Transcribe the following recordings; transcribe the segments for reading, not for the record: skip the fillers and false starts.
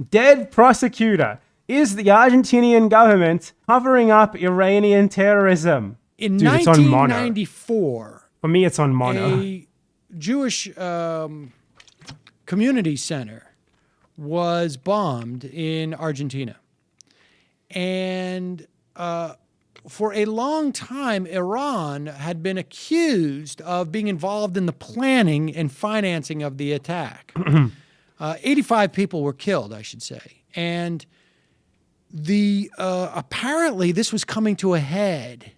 dead prosecutor. Is the Argentinian government covering up Iranian terrorism? In Dude, it's on mono. 1994, For me, it's on mono. a Jewish community center was bombed in Argentina. And for a long time, Iran had been accused of being involved in the planning and financing of the attack. 85 people were killed, I should say. And apparently this was coming to a head.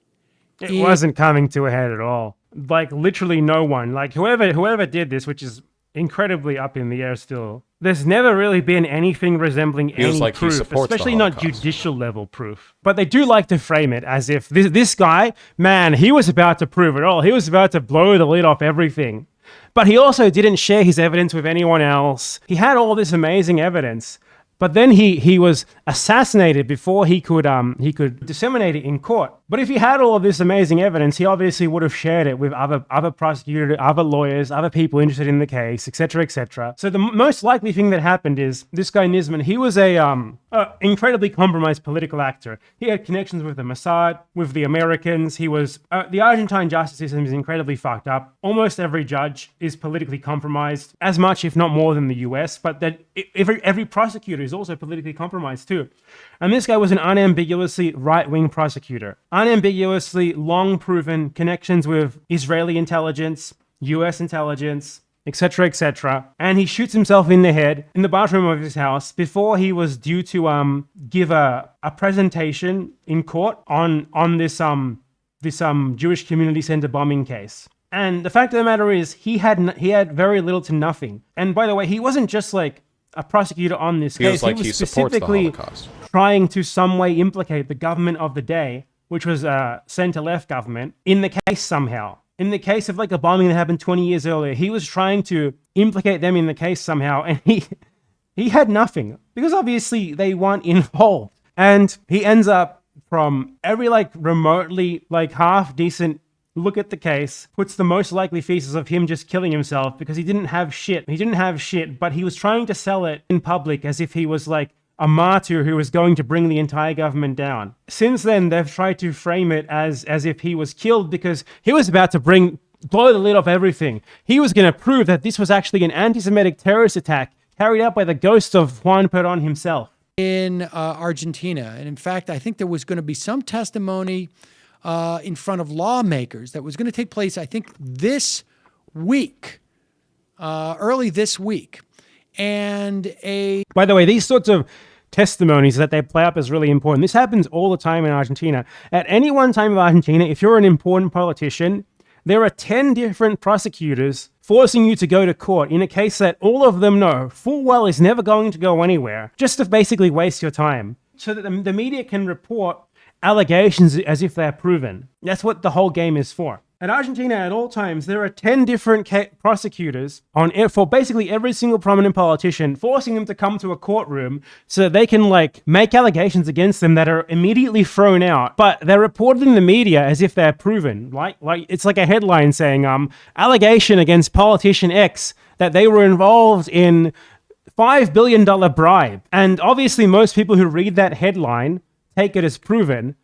It wasn't coming to a head at all. Like, literally no one. Like, whoever did this, which is incredibly up in the air still, there's never really been anything resembling any like proof, especially not Holocaust. judicial level proof. But they do like to frame it as if this guy, man, he was about to prove it all. He was about to blow the lid off everything. But he also didn't share his evidence with anyone else. He had all this amazing evidence. But then he was assassinated before he could disseminate it in court. But if he had all of this amazing evidence, he obviously would have shared it with other prosecutors, other lawyers, other people interested in the case, etc., etc. So the most likely thing that happened is this guy Nisman. He was a incredibly compromised political actor. He had connections with the Mossad, with the Americans. He was the Argentine justice system is incredibly fucked up. Almost every judge is politically compromised, as much if not more than the U.S. But that every prosecutor is also politically compromised too. And this guy was an unambiguously right-wing prosecutor. Unambiguously long-proven connections with Israeli intelligence, US intelligence, etc., etc. And he shoots himself in the head in the bathroom of his house before he was due to give a presentation in court on this Jewish community center bombing case. And the fact of the matter is, he had very little to nothing. And by the way, he wasn't just like a prosecutor on this case. Feels like he was he supports the specifically Holocaust. trying to some way implicate the government of the day, which was a center-left government, in the case somehow. In the case of like a bombing that happened 20 years earlier, he was trying to implicate them in the case somehow, and he had nothing, because obviously they weren't involved. And he ends up, from every like remotely like half decent look at the case, puts the most likely thesis of him just killing himself because he didn't have shit. He didn't have shit, but he was trying to sell it in public as if he was like a martyr who was going to bring the entire government down. Since then, they've tried to frame it as if he was killed because he was about to blow the lid off everything. He was going to prove that this was actually an anti-Semitic terrorist attack carried out by the ghost of Juan Perón himself. In Argentina. And in fact, I think there was going to be some testimony in front of lawmakers that was going to take place, I think, this week, early this week. And By the way, these sorts of testimonies that they play up is really important. This happens all the time in Argentina. At any one time in Argentina, if you're an important politician, there are 10 different prosecutors forcing you to go to court in a case that all of them know full well is never going to go anywhere, just to basically waste your time, so that the media can report allegations as if they're proven. That's what the whole game is for. In Argentina, at all times, there are 10 different prosecutors for basically every single prominent politician, forcing them to come to a courtroom so that they can like make allegations against them that are immediately thrown out. But they're reported in the media as if they're proven. Like it's like a headline saying, allegation against politician X that they were involved in $5 billion bribe. And obviously most people who read that headline take it as proven.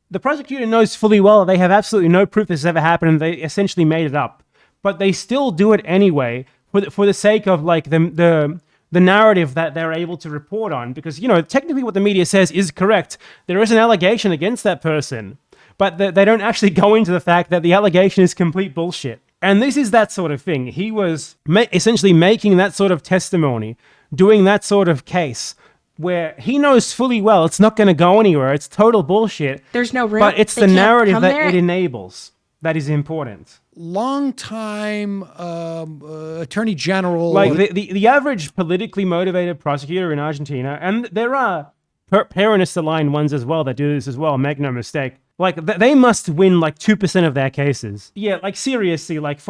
The prosecutor knows fully well that they have absolutely no proof this has ever happened, and they essentially made it up. But they still do it anyway for the sake of like the narrative that they're able to report on, because technically what the media says is correct. There is an allegation against that person, but they don't actually go into the fact that the allegation is complete bullshit. And this is that sort of thing. He was essentially making that sort of testimony, doing that sort of case, where he knows fully well it's not going to go anywhere. It's total bullshit. There's no room. But it's the narrative that it enables that is important. Long-time attorney general. Like the average politically motivated prosecutor in Argentina, and there are Peronist-aligned ones as well that do this as well, make no mistake. Like they must win like 2% of their cases. Yeah, like seriously, like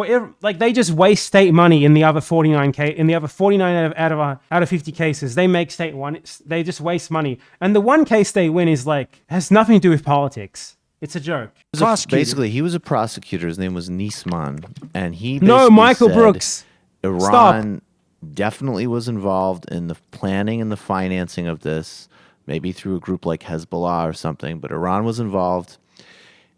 they just waste state money in the other 49 out of 50 cases. They make state one. They just waste money, and the one case they win is like has nothing to do with politics. It's a joke. Basically, he was a prosecutor. His name was Nisman, and he Michael said Brooks. Iran definitely was involved in the planning and the financing of this, maybe through a group like Hezbollah or something, but Iran was involved.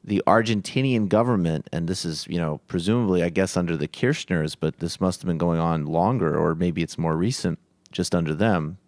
The Argentinian government, and this is, presumably, I guess, under the Kirchners, but this must have been going on longer, or maybe it's more recent, just under them,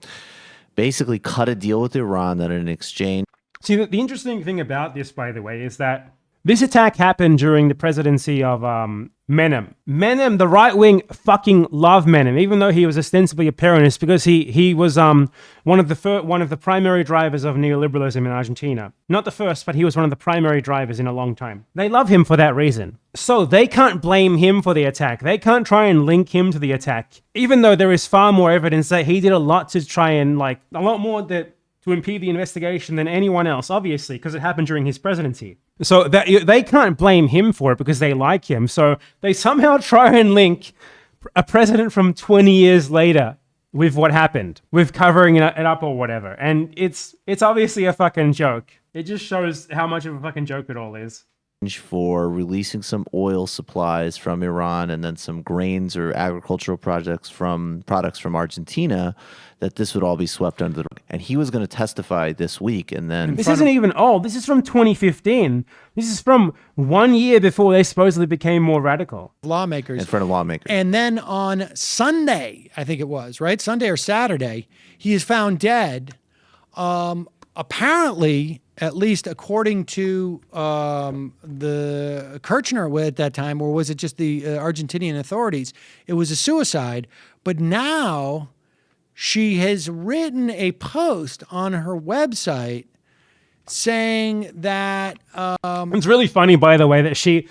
basically cut a deal with Iran that in exchange. See, the interesting thing about this, by the way, is that this attack happened during the presidency of Menem. Menem, the right wing, fucking love Menem, even though he was ostensibly a Peronist, because he was one of the primary drivers of neoliberalism in Argentina. Not the first, but he was one of the primary drivers in a long time. They love him for that reason. So they can't blame him for the attack. They can't try and link him to the attack, even though there is far more evidence that he did a lot to try and a lot more to impede the investigation than anyone else, obviously, because it happened during his presidency. So that they can't blame him for it because they like him. So they somehow try and link a president from 20 years later with what happened, with covering it up or whatever. And it's obviously a fucking joke. It just shows how much of a fucking joke it all is. For releasing some oil supplies from Iran and then some grains or agricultural products from Argentina, that this would all be swept under the rug. And he was going to testify this week, and then this isn't even old. This is from 2015. This is from 1 year before they supposedly became more radical. Lawmakers. In front of lawmakers. And then on Sunday, I think it was, right? Sunday or Saturday, he is found dead. Apparently, at least according to the Kirchner at that time, or was it just the Argentinian authorities, it was a suicide. But now she has written a post on her website saying that... it's really funny, by the way, that she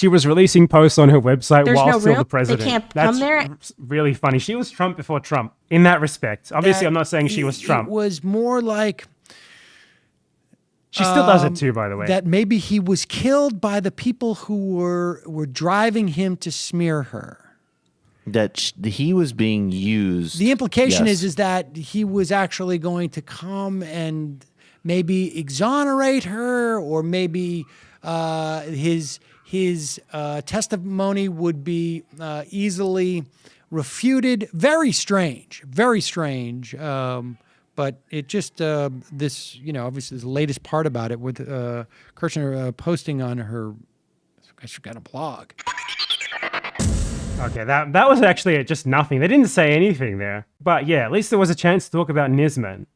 was releasing posts on her website while still the president. They can't That's come there. Really funny. She was Trump before Trump in that respect. Obviously, I'm not saying she was Trump. It was more like... She still does it too, by the way. That maybe he was killed by the people who were driving him to smear her. That he was being used. The implication yes. is that he was actually going to come and maybe exonerate her, or maybe his testimony would be easily refuted. Very strange, very strange. But it just, this, obviously the latest part about it with Kirchner posting on her, I guess she got a blog. Okay, that was actually just nothing. They didn't say anything there. But yeah, at least there was a chance to talk about Nisman.